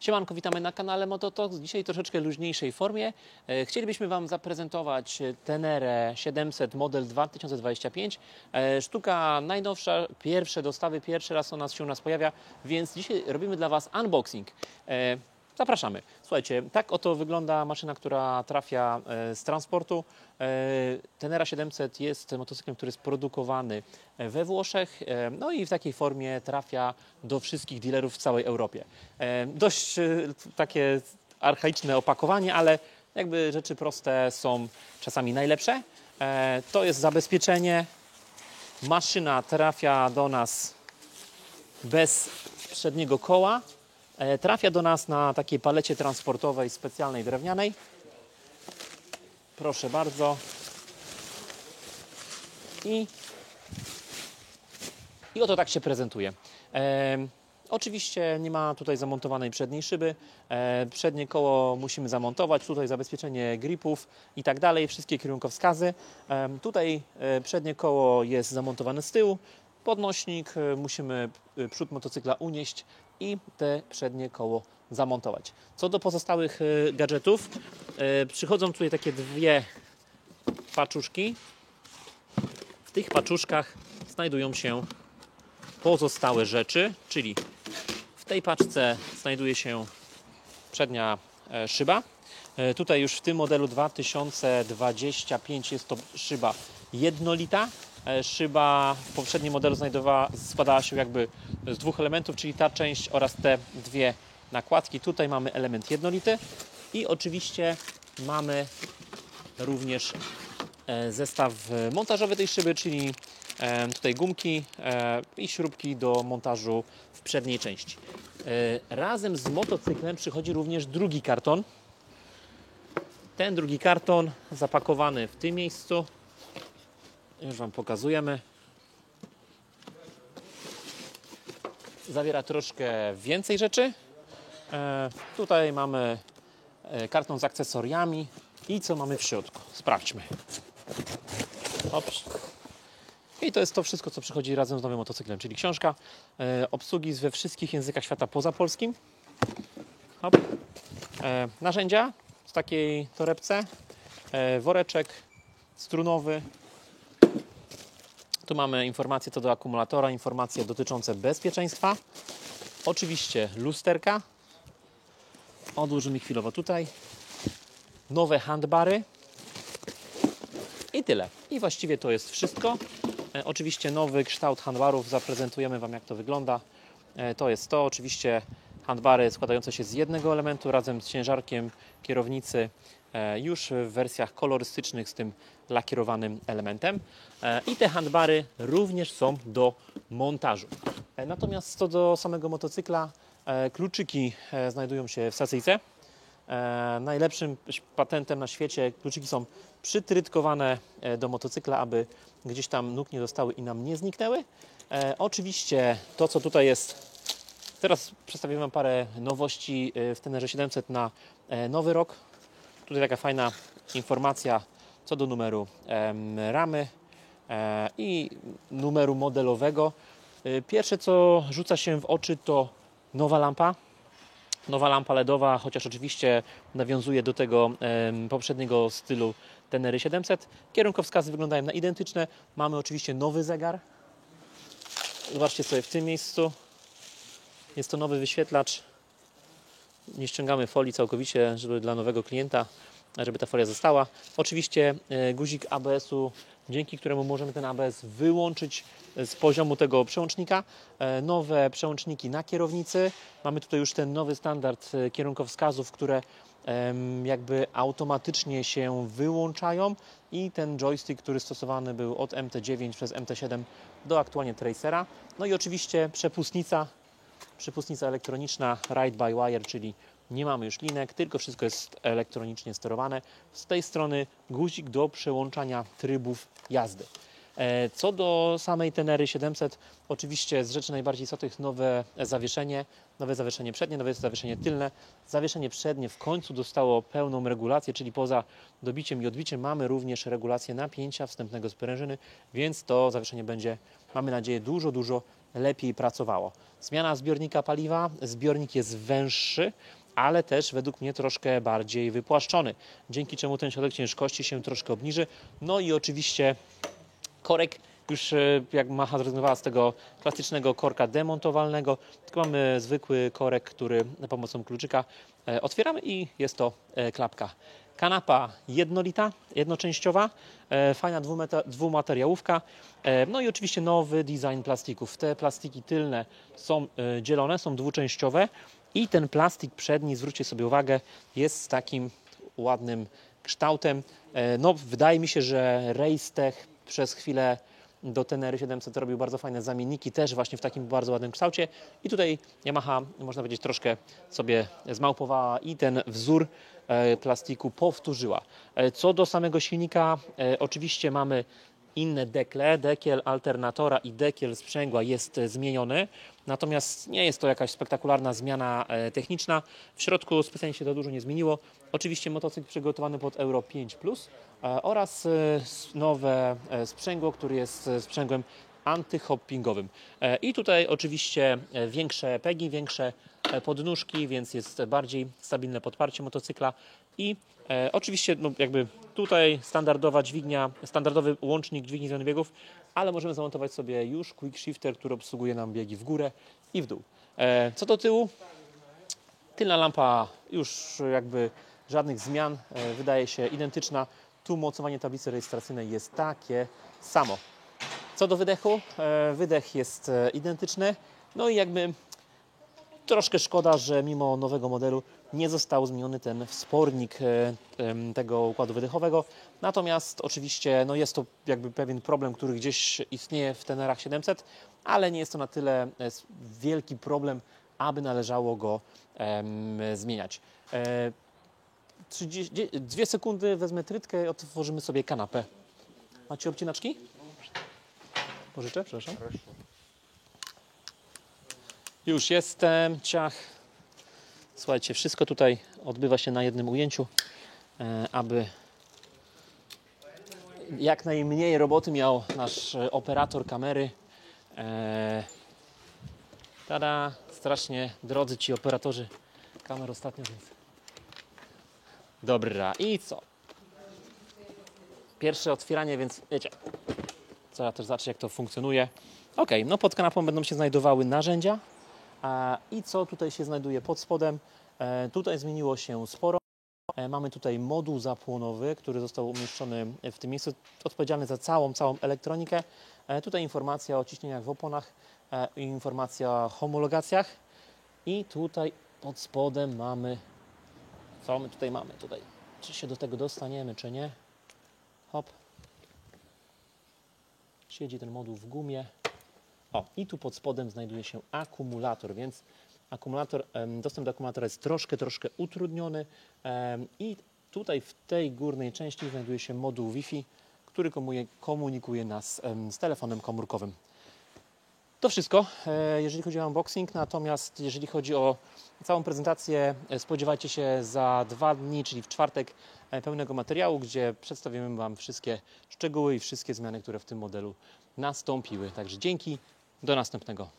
Siemanko, witamy na kanale Mototalks. Dzisiaj w troszeczkę luźniejszej formie. Chcielibyśmy Wam zaprezentować Tenerę 700 model 2025. Sztuka najnowsza, pierwsze dostawy, pierwszy raz ona się u nas pojawia, więc dzisiaj robimy dla Was unboxing. Zapraszamy. Słuchajcie, tak oto wygląda maszyna, która trafia z transportu. Tenera 700 jest motocyklem, który jest produkowany we Włoszech, no i w takiej formie trafia do wszystkich dealerów w całej Europie. Dość takie archaiczne opakowanie, ale jakby rzeczy proste są czasami najlepsze. To jest zabezpieczenie. Maszyna trafia do nas bez przedniego koła. Trafia do nas na takiej palecie transportowej specjalnej drewnianej. Proszę bardzo. I oto tak się prezentuje. Oczywiście nie ma tutaj zamontowanej przedniej szyby. Przednie koło musimy zamontować. Tutaj zabezpieczenie gripów i tak dalej. Wszystkie kierunkowskazy. Tutaj przednie koło jest zamontowane z tyłu. Podnośnik, musimy przód motocykla unieść i te przednie koło zamontować. Co do pozostałych gadżetów, przychodzą tutaj takie dwie paczuszki. W tych paczuszkach znajdują się pozostałe rzeczy, czyli w tej paczce znajduje się przednia szyba. Tutaj już w tym modelu 2025 jest to szyba jednolita. Szyba w poprzednim modelu składała się jakby z dwóch elementów, czyli ta część oraz te dwie nakładki. Tutaj mamy element jednolity i oczywiście mamy również zestaw montażowy tej szyby, czyli tutaj gumki i śrubki do montażu w przedniej części. Razem z motocyklem przychodzi również drugi karton. Ten drugi karton zapakowany w tym miejscu. Już Wam pokazujemy. Zawiera troszkę więcej rzeczy. Tutaj mamy karton z akcesoriami. I co mamy w środku? Sprawdźmy. Ops. I to jest to wszystko, co przychodzi razem z nowym motocyklem, czyli książka obsługi we wszystkich językach świata poza polskim. Hop. Narzędzia w takiej torebce. Woreczek strunowy. Tu mamy informacje co do akumulatora, informacje dotyczące bezpieczeństwa. Oczywiście lusterka. Odłożymy chwilowo tutaj. Nowe handbary. I tyle. I właściwie to jest wszystko. Oczywiście nowy kształt handbarów. Zaprezentujemy Wam, jak to wygląda. To jest to. Oczywiście handbary składające się z jednego elementu razem z ciężarkiem kierownicy już w wersjach kolorystycznych z tym lakierowanym elementem. I te handbary również są do montażu. Natomiast co do samego motocykla, kluczyki znajdują się w stacyjce. Najlepszym patentem na świecie, kluczyki są przytrytkowane do motocykla, aby gdzieś tam nóg nie dostały i nam nie zniknęły. Oczywiście to, co tutaj jest, teraz przedstawię Wam parę nowości w Tenerze 700 na nowy rok. Tutaj taka fajna informacja co do numeru ramy i numeru modelowego. Pierwsze, co rzuca się w oczy, to nowa lampa. Nowa lampa LEDowa, chociaż oczywiście nawiązuje do tego poprzedniego stylu Tenery 700. Kierunkowskazy wyglądają na identyczne. Mamy oczywiście nowy zegar. Zobaczcie sobie w tym miejscu. Jest to nowy wyświetlacz. Nie ściągamy folii całkowicie, żeby dla nowego klienta, żeby ta folia została. Oczywiście guzik ABS-u, dzięki któremu możemy ten ABS wyłączyć z poziomu tego przełącznika. Nowe przełączniki na kierownicy. Mamy tutaj już ten nowy standard kierunkowskazów, które jakby automatycznie się wyłączają i ten joystick, który stosowany był od MT9 przez MT7 do aktualnie Tracera. No i oczywiście przepustnica elektroniczna Ride by Wire, czyli nie mamy już linek, tylko wszystko jest elektronicznie sterowane. Z tej strony guzik do przełączania trybów jazdy. Co do samej Tenery 700, oczywiście z rzeczy najbardziej istotnych nowe zawieszenie przednie, nowe zawieszenie tylne. Zawieszenie przednie w końcu dostało pełną regulację, czyli poza dobiciem i odbiciem mamy również regulację napięcia wstępnego sprężyny, więc to zawieszenie będzie, mamy nadzieję, dużo lepiej pracowało. Zmiana zbiornika paliwa, zbiornik jest węższy, ale też według mnie troszkę bardziej wypłaszczony, dzięki czemu ten środek ciężkości się troszkę obniży. No i oczywiście korek już jak Macha zrezygnowała z tego klasycznego korka demontowalnego, tylko mamy zwykły korek, który za pomocą kluczyka otwieramy i jest to klapka. Kanapa jednolita, jednoczęściowa, fajna dwumateriałówka, no i oczywiście nowy design plastików. Te plastiki tylne są dzielone, są dwuczęściowe i ten plastik przedni, zwróćcie sobie uwagę, jest z takim ładnym kształtem. No, wydaje mi się, że Racetech przez chwilę do Tenery 700 robił bardzo fajne zamienniki, też właśnie w takim bardzo ładnym kształcie. I tutaj Yamaha, można powiedzieć, troszkę sobie zmałpowała i ten wzór plastiku powtórzyła. Co do samego silnika, oczywiście mamy inne dekle. Dekiel alternatora i dekiel sprzęgła jest zmieniony, natomiast nie jest to jakaś spektakularna zmiana techniczna. W środku specjalnie się to dużo nie zmieniło. Oczywiście motocykl przygotowany pod Euro 5+, oraz nowe sprzęgło, które jest sprzęgłem antyhoppingowym. I tutaj oczywiście większe pegi, większe podnóżki, więc jest bardziej stabilne podparcie motocykla i oczywiście no jakby tutaj standardowa dźwignia, standardowy łącznik dźwigni zmiany biegów, ale możemy zamontować sobie już quick shifter, który obsługuje nam biegi w górę i w dół. Co do tyłu, tylna lampa już jakby żadnych zmian, wydaje się identyczna. Tu mocowanie tablicy rejestracyjnej jest takie samo. Co do wydechu, wydech jest identyczny. No i jakby troszkę szkoda, że mimo nowego modelu nie został zmieniony ten wspornik tego układu wydechowego. Natomiast oczywiście no jest to jakby pewien problem, który gdzieś istnieje w Tenerach 700, ale nie jest to na tyle wielki problem, aby należało go zmieniać. 2 sekundy, wezmę trytkę i otworzymy sobie kanapę. Macie obcinaczki? Pożyczę, przepraszam. Już jestem, ciach. Słuchajcie, wszystko tutaj odbywa się na jednym ujęciu, aby jak najmniej roboty miał nasz operator kamery. Tada, strasznie drodzy ci operatorzy kamer ostatnio, więc... Dobra, i co? Pierwsze otwieranie, więc wiecie, trzeba też zobaczyć, jak to funkcjonuje. Ok, no pod kanapą będą się znajdowały narzędzia. I co tutaj się znajduje pod spodem? Tutaj zmieniło się sporo. Mamy tutaj moduł zapłonowy, który został umieszczony w tym miejscu, odpowiedzialny za całą elektronikę. Tutaj informacja o ciśnieniach w oponach, informacja o homologacjach. I tutaj pod spodem mamy... Co my tutaj mamy? Tutaj, czy się do tego dostaniemy, czy nie? Hop. Siedzi ten moduł w gumie. O, i tu pod spodem znajduje się akumulator, więc dostęp do akumulatora jest troszkę utrudniony. I tutaj w tej górnej części znajduje się moduł Wi-Fi, który komunikuje nas z telefonem komórkowym. To wszystko, jeżeli chodzi o unboxing, natomiast jeżeli chodzi o całą prezentację, spodziewajcie się za 2 dni, czyli w czwartek, pełnego materiału, gdzie przedstawimy Wam wszystkie szczegóły i wszystkie zmiany, które w tym modelu nastąpiły. Także dzięki, do następnego.